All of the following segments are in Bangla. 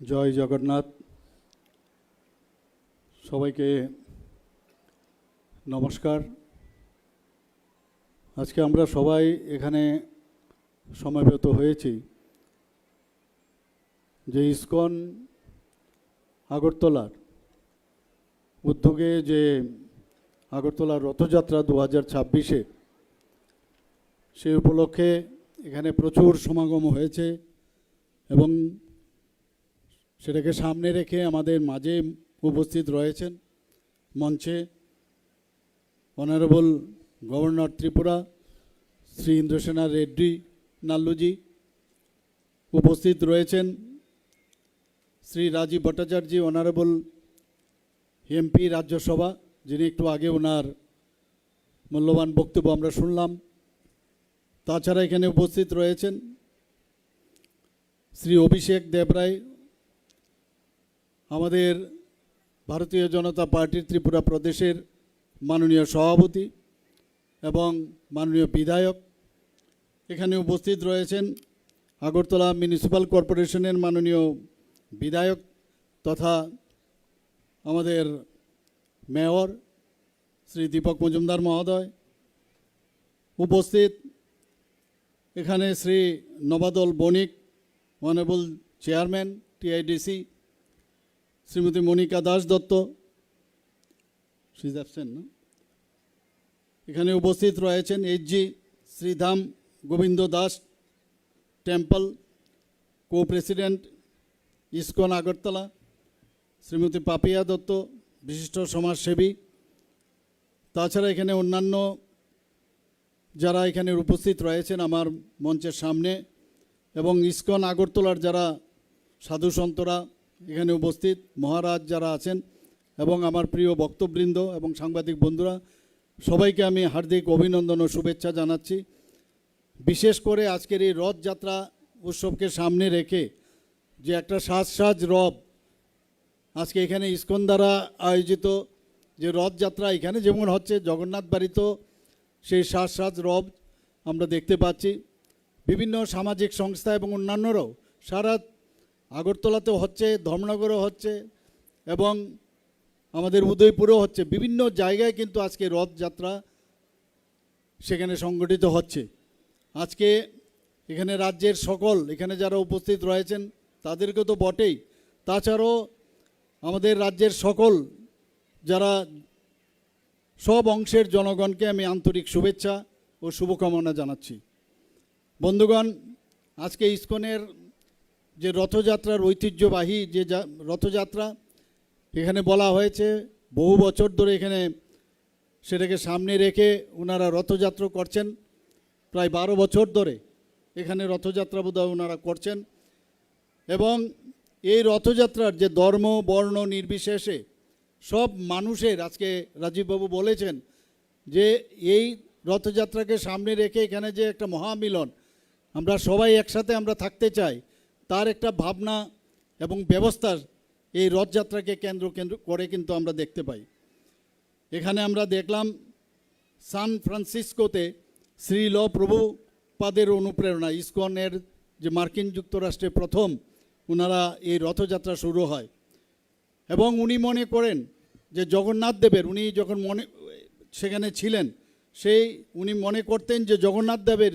জয় জগন্নাথ। সবাইকে নমস্কার। আজকে আমরা সবাই এখানে সমবেত হয়েছি যে ইসকন আগরতলার উদ্যোগে যে আগরতলার রথযাত্রা 2026 সেই উপলক্ষে এখানে প্রচুর সমাগম হয়েছে এবং সেটাকে সামনে রেখে আমাদের মাঝে উপস্থিত রয়েছেন মঞ্চে অনারেবল গভর্নর ত্রিপুরা শ্রী ইন্দ্রসেনা রেড্ডি নাল্লুজি, উপস্থিত রয়েছেন শ্রী রাজীব ভট্টাচার্য অনারেবল এমপি রাজ্যসভা, যিনি একটু আগে ওনার মূল্যবান বক্তব্য আমরা শুনলাম। তাছাড়া এখানে উপস্থিত রয়েছেন শ্রী অভিষেক দেবরায়, আমাদের ভারতীয় জনতা পার্টির ত্রিপুরা প্রদেশের মাননীয় সভাপতি এবং মাননীয় বিধায়ক। এখানে উপস্থিত রয়েছেন আগরতলা মিউনিসিপ্যাল কর্পোরেশনের মাননীয় বিধায়ক তথা আমাদের মেয়র শ্রী দীপক মজুমদার মহোদয়। উপস্থিত এখানে Shri Nabadal Banik, honourable chairman TIDC, Shrimati Monika Das Dutta, এখানে উপস্থিত রয়েছেন HG Shridham Gobinda Das temple co president ISKCON Agartala, Shrimati Papiya Dutta বিশিষ্ট সমাজসেবী। তাছাড়া এখানে অন্যান্য যারা এখানে উপস্থিত রয়েছেন আমার মঞ্চের সামনে, এবং ইসকন আগরতলার যারা সাধু সন্তরা এখানে উপস্থিত, মহারাজ যারা আছেন, এবং আমার প্রিয় বক্তবৃন্দ এবং সাংবাদিক বন্ধুরা, সবাইকে আমি হার্দিক অভিনন্দন ও শুভেচ্ছা জানাচ্ছি। বিশেষ করে আজকের এই রথযাত্রা উৎসবকে সামনে রেখে যে একটা সাজ রব আজকে এখানে ইসকন দ্বারা আয়োজিত যে রথযাত্রা এখানে যেমন হচ্ছে, জগন্নাথ বাড়িতেও সেই সাজ রব আমরা দেখতে পাচ্ছি। বিভিন্ন সামাজিক সংস্থা এবং অন্যান্যরাও সারা আগরতলাতেও হচ্ছে, ধর্মনগরও হচ্ছে এবং আমাদের উদয়পুরেও হচ্ছে, বিভিন্ন জায়গায় কিন্তু আজকে রথযাত্রা সেখানে সংগঠিত হচ্ছে। আজকে এখানে রাজ্যের সকল এখানে যারা উপস্থিত রয়েছেন তাদেরকে তো বটেই, তাছাড়াও আমাদের রাজ্যের সকল যারা সব অংশের জনগণকে আমি আন্তরিক শুভেচ্ছা ও শুভকামনা জানাচ্ছি। বন্ধুগণ, আজকে ইসকনের যে রথযাত্রার ঐতিহ্যবাহী যে রথযাত্রা এখানে বলা হয়েছে, বহু বছর ধরে এখানে সেটাকে সামনে রেখে ওনারা রথযাত্রা করছেন। প্রায় 12 বছর ধরে এখানে রথযাত্রা বোধহয় ওনারা করছেন, এবং এই রথযাত্রার যে ধর্ম বর্ণ নির্বিশেষে সব মানুষের, আজকে রাজীববাবু বলেছেন যে এই রথযাত্রাকে সামনে রেখে এখানে যে একটা মহামিলন, আমরা সবাই একসাথে আমরা থাকতে চাই, তার একটা ভাবনা এবং ব্যবস্থা এই রথযাত্রাকে কেন্দ্র করে কিন্তু আমরা দেখতে পাই। এখানে আমরা দেখলাম সান ফ্রান্সিসকোতে শ্রীল প্রভুপাদের অনুপ্রেরণা ইসকনের যে মার্কিন যুক্তরাষ্ট্রে প্রথম ওনারা এই রথযাত্রা শুরু হয়, এবং উনি মনে করেন যে জগন্নাথ দেবের, উনি যখন সেখানে ছিলেন উনি মনে করতেন যে জগন্নাথ দেবের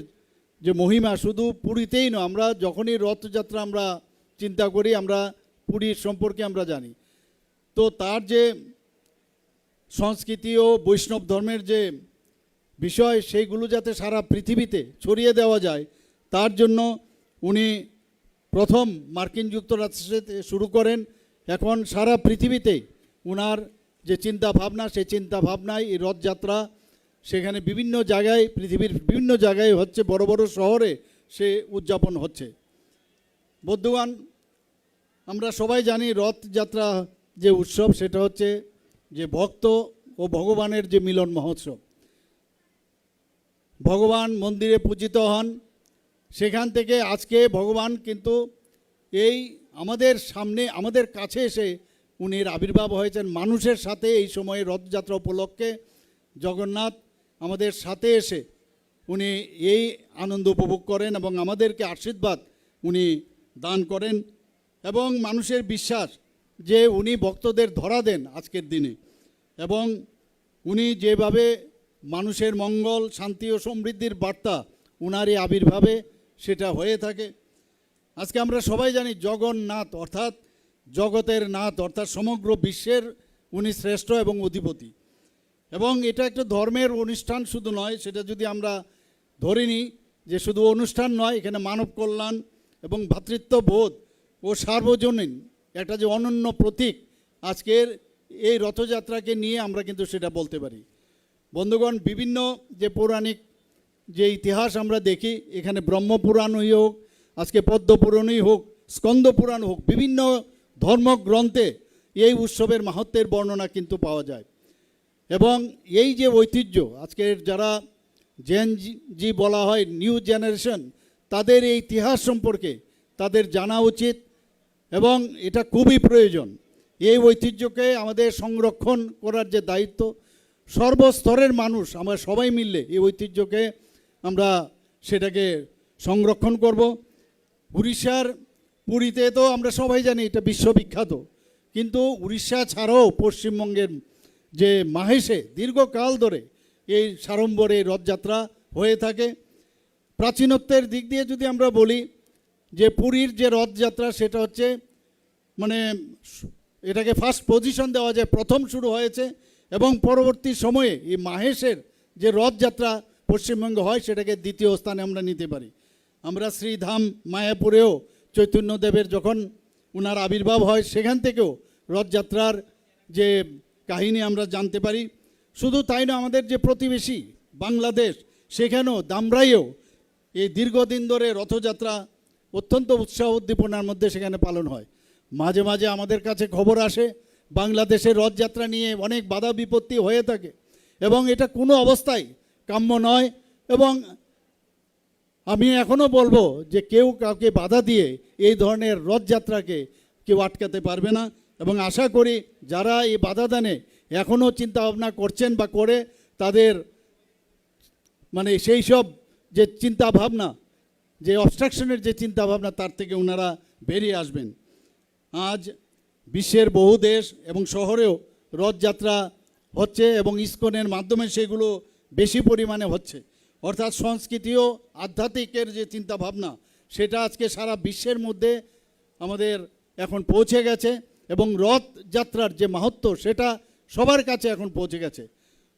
যে মহিমা শুধু পুরীতেই নয়, আমরা যখনই রথযাত্রা আমরা চিন্তা করি আমরা পুরীর সম্পর্কে আমরা জানি, তো তার যে সংস্কৃতি ও বৈষ্ণব ধর্মের যে বিষয় সেইগুলো যাতে সারা পৃথিবীতে ছড়িয়ে দেওয়া যায়, তার জন্য উনি প্রথম মার্কিন যুক্তরাষ্ট্রে শুরু করেন। এখন সারা পৃথিবীতে ওনার যে চিন্তা ভাবনা, সেই চিন্তা ভাবনায় এই রথযাত্রা সেখানে বিভিন্ন জায়গায়, পৃথিবীর বিভিন্ন জায়গায় হচ্ছে, বড় বড় শহরে সে উদযাপন হচ্ছে। বন্ধুগণ, আমরা সবাই জানি রথযাত্রা যে উৎসব সেটা হচ্ছে যে ভক্ত ও ভগবানের যে মিলন মহোৎসব। ভগবান মন্দিরে পূজিত হন, সেখান থেকে আজকে ভগবান কিন্তু এই আমাদের সামনে আমাদের কাছে এসে উনি আবির্ভাব হয়েছেন মানুষের সাথে। এই সময়ে রথযাত্রা উপলক্ষে জগন্নাথ আমাদের সাথে এসে উনি এই আনন্দ উপভোগ করেন এবং আমাদেরকে আশীর্বাদ উনি দান করেন। এবং মানুষের বিশ্বাস যে উনি ভক্তদের ধরা দেন আজকের দিনে, এবং উনি যেভাবে মানুষের মঙ্গল, শান্তি ও সমৃদ্ধির বার্তা উনারই আবির্ভাবে সেটা হয়ে থাকে। আজকে আমরা সবাই জানি জগন্নাথ অর্থাৎ জগতের নাথ, অর্থাৎ সমগ্র বিশ্বের উনি শ্রেষ্ঠ এবং অধিপতি। এবং এটা একটা ধর্মের অনুষ্ঠান শুধু নয়, সেটা যদি আমরা ধরে নিই যে শুধু অনুষ্ঠান নয়, এখানে মানব কল্যাণ এবং ভ্রাতৃত্ববোধ ও সার্বজনীন একটা যে অনন্য প্রতীক আজকের এই রথযাত্রাকে নিয়ে আমরা কিন্তু সেটা বলতে পারি। বন্ধুগণ, বিভিন্ন যে পৌরাণিক যে ইতিহাস আমরা দেখি, এখানে ব্রহ্মপুরাণই হোক, আজকে পদ্মপুরাণই হোক, স্কন্দ পুরাণ হোক, বিভিন্ন ধর্মগ্রন্থে এই উৎসবের মাহাত্ম্যের বর্ণনা কিন্তু পাওয়া যায়। এবং এই যে ঐতিহ্য আজকের যারা জেন জি বলা হয়, নিউ জেনারেশন, তাদের এই ইতিহাস সম্পর্কে তাদের জানা উচিত এবং এটা খুবই প্রয়োজন। এই ঐতিহ্যকে আমাদের সংরক্ষণ করার যে দায়িত্ব, সর্বস্তরের মানুষ আমরা সবাই মিললে এই ঐতিহ্যকে আমরা সেটাকে সংরক্ষণ করব। উড়িষ্যার পুরীতে তো আমরা সবাই জানি এটা বিশ্ববিখ্যাত, কিন্তু উড়িষ্যা ছাড়াও পশ্চিমবঙ্গের যে মাহেশে দীর্ঘকাল ধরে এই সাড়ম্বরে রথযাত্রা হয়ে থাকে। প্রাচীনত্বের দিক দিয়ে যদি আমরা বলি যে পুরীর যে রথযাত্রা সেটা হচ্ছে মানে এটাকে ফার্স্ট পজিশন দেওয়া যায়, প্রথম শুরু হয়েছে, এবং পরবর্তী সময়ে এই মাহেশের যে রথযাত্রা পশ্চিমবঙ্গে হয় সেটাকে দ্বিতীয় স্থানে আমরা নিতে পারি। আমরা শ্রীধাম মায়াপুরেও চৈতন্যদেবের যখন ওনার আবির্ভাব হয় সেখান থেকেও রথযাত্রার যে কাহিনী আমরা জানতে পারি। শুধু তাই না, আমাদের যে প্রতিবেশী বাংলাদেশ, সেখানেও দামরাইয়েও এই দীর্ঘদিন ধরে রথযাত্রা অত্যন্ত উৎসাহ উদ্দীপনার মধ্যে সেখানে পালন হয়। মাঝে মাঝে আমাদের কাছে খবর আসে বাংলাদেশের রথযাত্রা নিয়ে অনেক বাধা বিপত্তি হয়ে থাকে, এবং এটা কোনো অবস্থায় কাম্য নয়। এবং আমি এখনও বলবো যে কেউ কাউকে বাধা দিয়ে এই ধরনের রথযাত্রাকে কেউ আটকাতে পারবে না। এবং আশা করি যারা এই বাধা দানে এখনও চিন্তা ভাবনা করছেন বা করে, তাদের মানে সেই সব যে চিন্তা ভাবনা, যে অবস্ট্রাকশনের যে চিন্তা ভাবনা, তার থেকে ওনারা বেরিয়ে আসবেন। আজ বিশ্বের বহু দেশ এবং শহরেও রথযাত্রা হচ্ছে, এবং ইসকনের মাধ্যমে সেগুলো বেশি পরিমাণে হচ্ছে। অর্থাৎ সংস্কৃতি ও আধ্যাত্মিকের যে চিন্তা ভাবনা, সেটা আজকে সারা বিশ্বের মধ্যে আমাদের এখন পৌঁছে গেছে, এবং রথযাত্রার যে মাহাত্ম্য সেটা সবার কাছে এখন পৌঁছে গেছে।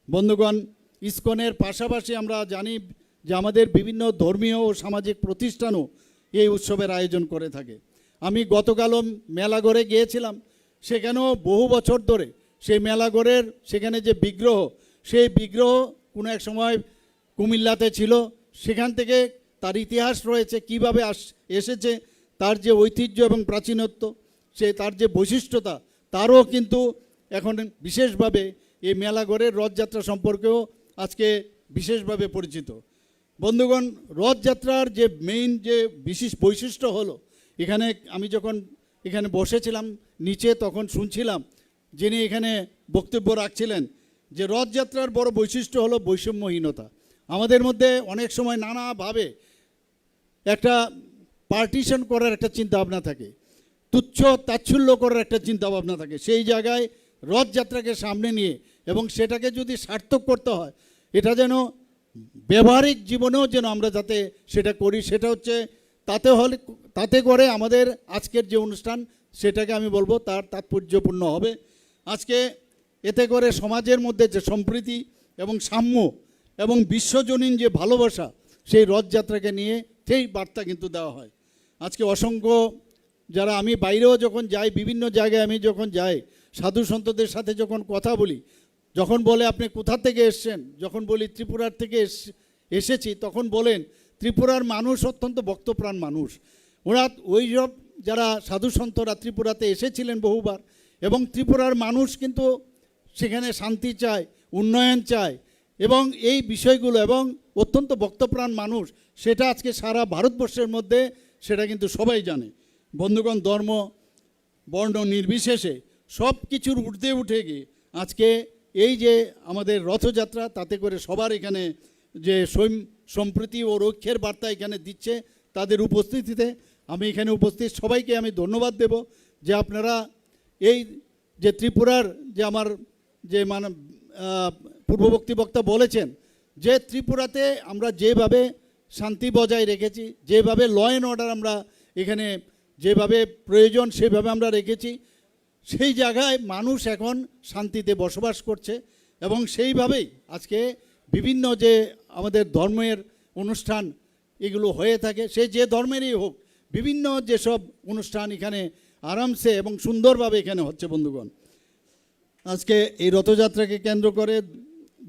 বন্ধুগণ, ইসকনের পাশাপাশি আমরা জানি যে আমাদের বিভিন্ন ধর্মীয় ও সামাজিক প্রতিষ্ঠানও এই উৎসবের আয়োজন করে থাকে। আমি গতকালও মেলাঘরে গিয়েছিলাম, সেখানেও বহু বছর ধরে সেই মেলাঘরের সেখানে যে বিগ্রহ, সেই বিগ্রহ কোনো এক সময় কুমিল্লাতে ছিল, সেখান থেকে তার ইতিহাস রয়েছে, কীভাবে এসেছে, তার যে ঐতিহ্য এবং প্রাচীনত্ব, সে তার যে বৈশিষ্ট্যতা, তারও কিন্তু এখন বিশেষভাবে এই মেলাঘরের রথযাত্রা সম্পর্কেও আজকে বিশেষভাবে পরিচিত। বন্ধুগণ, রথযাত্রার যে মেইন যে বিশেষ বৈশিষ্ট্য হলো, এখানে আমি যখন এখানে বসেছিলাম নিচে, তখন শুনছিলাম যিনি এখানে বক্তব্য রাখছিলেন যে রথযাত্রার বড় বৈশিষ্ট্য হলো বৈষম্যহীনতা। আমাদের মধ্যে অনেক সময় নানাভাবে একটা পার্টিশন করার একটা চিন্তাভাবনা থাকে, তুচ্ছ তাচ্ছল্য করার একটা চিন্তাভাবনা থাকে। সেই জায়গায় রথযাত্রাকে সামনে নিয়ে এবং সেটাকে যদি সার্থক করতে হয়, এটা যেন ব্যবহারিক জীবনেও যেন আমরা যাতে সেটা করি, সেটা হচ্ছে তাতে করে আমাদের আজকের যে অনুষ্ঠান সেটাকে আমি বলবো তার তাৎপর্যপূর্ণ হবে। আজকে এতে করে সমাজের মধ্যে যে সম্প্রীতি এবং সাম্য এবং বিশ্বজনীন যে ভালোবাসা, সেই রথযাত্রাকে নিয়ে সেই বার্তা কিন্তু দেওয়া হয়। আজকে অসংখ্য যারা, আমি বাইরেও যখন যাই, বিভিন্ন জায়গায় আমি যখন যাই, সাধু সন্তদের সাথে যখন কথা বলি, যখন বলে আপনি কোথা থেকে এসছেন, যখন বলি ত্রিপুরার থেকে এসেছি, তখন বলেন ত্রিপুরার মানুষ অত্যন্ত ভক্তপ্রাণ মানুষ। ওরা ওই সব যারা সাধু সন্তরা ত্রিপুরাতে এসেছিলেন বহুবার, এবং ত্রিপুরার মানুষ কিন্তু সেখানে শান্তি চায়, উন্নয়ন চায়, এবং এই বিষয়গুলো, এবং অত্যন্ত ভক্তপ্রাণ মানুষ, সেটা আজকে সারা ভারতবর্ষের মধ্যে সেটা কিন্তু সবাই জানে। বন্ধুগণ, ধর্ম বর্ণ নির্বিশেষে সব কিছুর ঊর্ধ্বে উঠে গিয়ে আজকে এই যে আমাদের রথযাত্রা, তাতে করে সবার এখানে যে সম্প্রীতি ও রক্ষের বার্তা এখানে দিচ্ছে, তাদের উপস্থিতিতে আমি এখানে উপস্থিত সবাইকে আমি ধন্যবাদ দেব যে আপনারা এই যে ত্রিপুরার যে আমার যে মানে পূর্ববর্তী বক্তা বলেছেন যে ত্রিপুরাতে আমরা যেভাবে শান্তি বজায় রেখেছি, যেভাবে ল অ্যান্ড অর্ডার আমরা এখানে যেভাবে প্রয়োজন সেভাবে আমরা রেখেছি, সেই জায়গায় মানুষ এখন শান্তিতে বসবাস করছে। এবং সেইভাবেই আজকে বিভিন্ন যে আমাদের ধর্মের অনুষ্ঠান এগুলো হয়ে থাকে, সে যে ধর্মেরই হোক, বিভিন্ন যেসব অনুষ্ঠান এখানে আরামসে এবং সুন্দরভাবে এখানে হচ্ছে। বন্ধুগণ, আজকে এই রথযাত্রাকে কেন্দ্র করে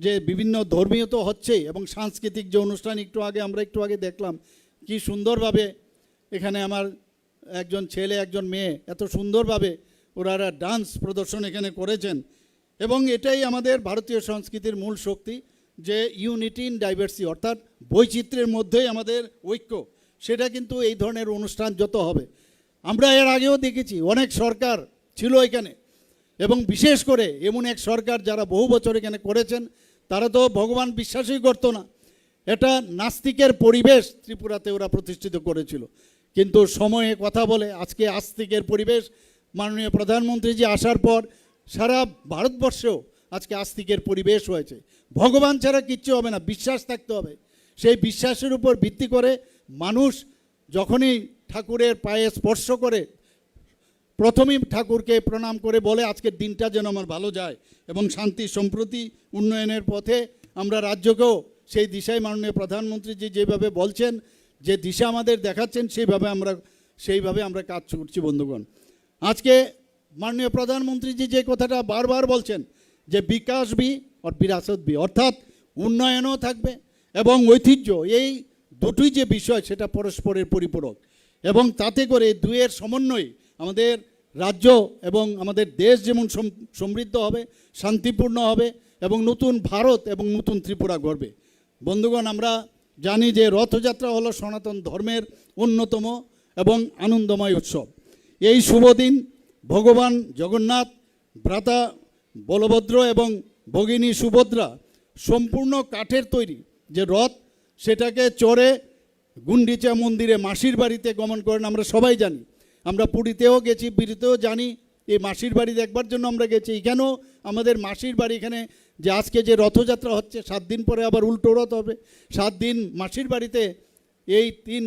যে বিভিন্ন ধর্মীয় তো হচ্ছেই, এবং সাংস্কৃতিক যে অনুষ্ঠান আমরা একটু আগে দেখলাম কি সুন্দরভাবে এখানে আমার একজন ছেলে একজন মেয়ে এত সুন্দরভাবে ওরা ডান্স প্রদর্শন এখানে করেছেন। এবং এটাই আমাদের ভারতীয় সংস্কৃতির মূল শক্তি, যে ইউনিটি ইন ডাইভার্সিটি, অর্থাৎ বৈচিত্র্যের মধ্যেই আমাদের ঐক্য। সেটা কিন্তু এই ধরনের অনুষ্ঠান যত হবে, আমরা এর আগেও দেখেছি অনেক সরকার ছিল এখানে, এবং বিশেষ করে এমন এক সরকার যারা বহু বছর এখানে করেছেন, তারা তো ভগবান বিশ্বাসই করতো না। এটা নাস্তিকের পরিবেশ ত্রিপুরাতে ওরা প্রতিষ্ঠিত করেছিল। কিন্তু সময়ে কথা বলে আজকে আস্তিকের পরিবেশ মাননীয় প্রধানমন্ত্রীজি আসার পর সারা ভারতবর্ষেও আজকে আস্তিকের পরিবেশ হয়েছে। ভগবান ছাড়া কিচ্ছু হবে না, বিশ্বাস থাকতে হবে। সেই বিশ্বাসের উপর ভিত্তি করে মানুষ যখনই ঠাকুরের পায়ে স্পর্শ করে প্রথমেই ঠাকুরকে প্রণাম করে বলে আজকের দিনটা যেন আমার ভালো যায়, এবং শান্তি সম্প্রতি উন্নয়নের পথে আমরা রাজ্যকেও সেই দিশায় মাননীয় প্রধানমন্ত্রীজি যেভাবে বলছেন, যে দিশা আমাদের দেখাচ্ছেন, সেইভাবে আমরা কাজ করছি। বন্ধুগণ, আজকে মাননীয় প্রধানমন্ত্রীজি যে কথাটা বারবার বলছেন যে বিকাশ বি আর বিরাসত বি, অর্থাৎ উন্নয়নও থাকবে এবং ঐতিহ্য, এই দুটোই যে বিষয় সেটা পরস্পরের পরিপূরক, এবং তাতে করে দুয়ের সমন্বয় আমাদের রাজ্য এবং আমাদের দেশ যেমন সমৃদ্ধ হবে, শান্তিপূর্ণ হবে, এবং নতুন ভারত এবং নতুন ত্রিপুরা গড়বে। বন্ধুগণ, আমরা জানি যে রথযাত্রা হলো সনাতন ধর্মের অন্যতম এবং আনন্দময় উৎসব। এই শুভ দিন ভগবান জগন্নাথ, ভ্রাতা বলভদ্র এবং ভগিনী সুভদ্রা সম্পূর্ণ কাঠের তৈরি যে রথ, সেটাকে চড়ে গুন্ডিচা মন্দিরে মাসির বাড়িতে গমন করেন। আমরা সবাই জানি, আমরা পুরীতেও গেছি, পুরীতেও জানি এই মাসির বাড়ি দেখবার জন্য আমরা গেছি। এখানেও আমাদের মাসির বাড়ি, এখানে যে আজকে যে রথযাত্রা হচ্ছে 7 দিন পরে আবার উল্টো রথ হবে, 7 দিন মাসির বাড়িতে এই 3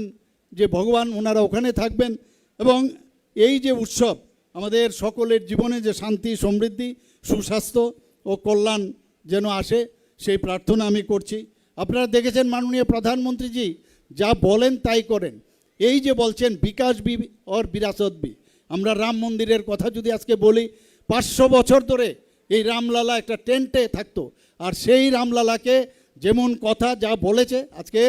যে ভগবান ওনারা ওখানে থাকবেন। এবং এই যে উৎসব আমাদের সকলের জীবনে যে শান্তি, সমৃদ্ধি, সুস্বাস্থ্য ও কল্যাণ যেন আসে, সেই প্রার্থনা আমি করছি। আপনারা দেখেছেন মাননীয় প্রধানমন্ত্রীজি যা বলেন তাই করেন। এই যে বলছেন বিকাশ বি और বিরাসত বি, আমরা রাম মন্দিরের কথা যদি আজকে বলি, 500 বছর ধরে এই রামলালা একটা টেন্টে থাকতো, আর সেই রামলালাকে যেমন কথা যা বলেছে আজকে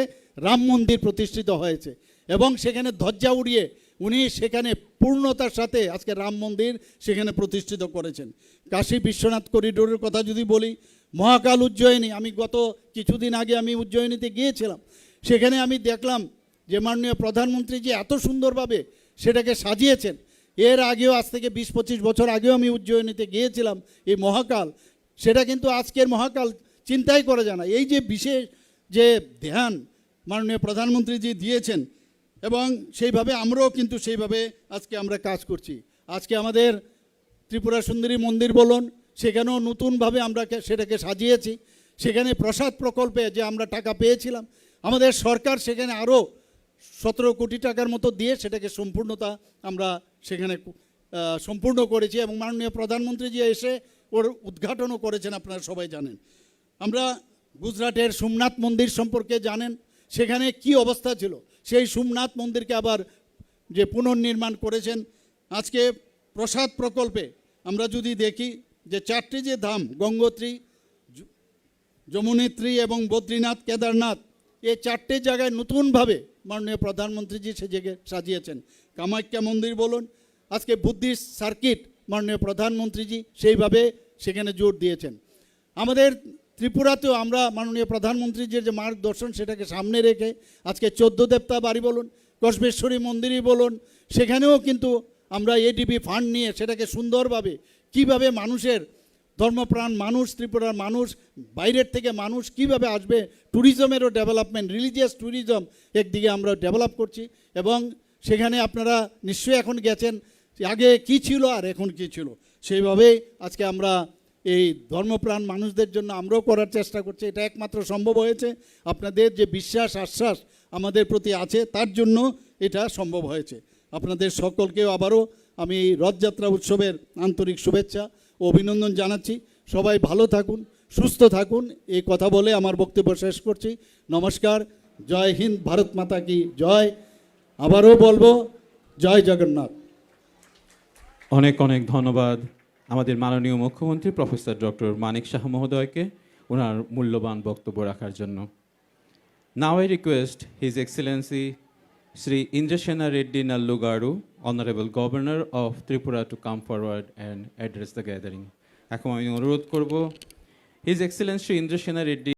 রাম মন্দির প্রতিষ্ঠিত হয়েছে, এবং সেখানে ধ্বজা উড়িয়ে উনি সেখানে পূর্ণতার সাথে আজকে রাম মন্দির সেখানে প্রতিষ্ঠিত করেছেন। কাশী বিশ্বনাথ করিডোরের কথা যদি বলি, মহাকাল উজ্জয়িনী, আমি গত কিছুদিন আগে আমি উজ্জয়িনীতে গিয়েছিলাম, সেখানে আমি দেখলাম যে মাননীয় প্রধানমন্ত্রী যে এত সুন্দরভাবে সেটাকে সাজিয়েছেন। এর আগেও আজ থেকে 20-25 বছর আগেও আমি উজ্জয়িনীতে গিয়েছিলাম। এই মহাকাল, সেটা কিন্তু আজকের মহাকাল চিন্তাই করা যায় না। এই যে বিশেষ যে ধ্যান মাননীয় প্রধানমন্ত্রীজি দিয়েছেন, এবং সেইভাবে আমরাও কিন্তু সেইভাবে আজকে আমরা কাজ করছি। আজকে আমাদের ত্রিপুরা সুন্দরী মন্দির বলুন, সেখানেও নতুনভাবে আমরা সেটাকে সাজিয়েছি। সেখানে প্রসাদ প্রকল্পে যে আমরা টাকা পেয়েছিলাম, আমাদের সরকার সেখানে আরও 17 কোটি টাকার মতো দিয়ে সেটাকে সম্পূর্ণতা আমরা সেখানে সম্পূর্ণ করেছি, এবং মাননীয় প্রধানমন্ত্রীজি এসে ওর উদ্ঘাটনও করেছেন, আপনারা সবাই জানেন। আমরা গুজরাটের সোমনাথ মন্দির সম্পর্কে জানেন, সেখানে কি অবস্থা ছিল, সেই সোমনাথ মন্দিরকে আবার যে পুনর্নির্মাণ করেছেন। আজকে প্রসাদ প্রকল্পে আমরা যদি দেখি যে 4টি যে ধাম, গঙ্গোত্রী, যমুনেত্রী এবং বদ্রীনাথ, কেদারনাথ, এই 4টে জায়গায় নতুনভাবে মাননীয় প্রধানমন্ত্রীজি সে জায়গায় সাজিয়েছেন। কামাখ্যা মন্দির বলুন, আজকে বুদ্ধিস্ট সার্কিট মাননীয় প্রধানমন্ত্রীজি সেইভাবে সেখানে জোর দিয়েছেন। আমাদের ত্রিপুরাতেও আমরা মাননীয় প্রধানমন্ত্রীজির যে মার্গদর্শন সেটাকে সামনে রেখে আজকে 14 দেবতা বাড়ি বলুন, কসবেশ্বরী মন্দিরই বলুন, সেখানেও কিন্তু আমরা এডিবি ফান্ড নিয়ে সেটাকে সুন্দরভাবে কিভাবে মানুষের ধর্মপ্রাণ মানুষ, ত্রিপুরার মানুষ, বাইরের থেকে মানুষ কিভাবে আসবে, ট্যুরিজমেরও ডেভেলপমেন্ট, রিলিজিয়াস ট্যুরিজম একদিকে আমরা ডেভেলপ করছি, এবং সেখানে আপনারা নিশ্চয়ই এখন গেছেন যে আগে কি ছিল আর এখন কি ছিল, সেইভাবেই আজকে আমরা এই ধর্মপ্রাণ মানুষদের জন্য আমরাও করার চেষ্টা করছি। এটা একমাত্র সম্ভব হয়েছে আপনাদের যে বিশ্বাস আশ্বাস আমাদের প্রতি আছে, তার জন্য এটা সম্ভব হয়েছে। আপনাদের সকলকেও আবারও আমি এই রথযাত্রা উৎসবের আন্তরিক শুভেচ্ছা ও অভিনন্দন জানাচ্ছি। সবাই ভালো থাকুন, সুস্থ থাকুন, এই কথা বলে আমার বক্তব্য শেষ করছি। নমস্কার, জয় হিন্দ, ভারত মাতা কি জয়। আবারও বলবো, জয় জগন্নাথ। অনেক অনেক ধন্যবাদ আমাদের মাননীয় মুখ্যমন্ত্রী প্রফেসর ডক্টর মানিক শাহ মহোদয়কে ওনার মূল্যবান বক্তব্য রাখার জন্য। Now I request his excellency Shri Indrasena Reddy নাল্লুগারু, honourable governor of Tripura, to come forward and address the gathering. এখন আমি অনুরোধ করব হিজ এক্সেলেন্স শ্রী ইন্দ্রসেনা রেড্ডি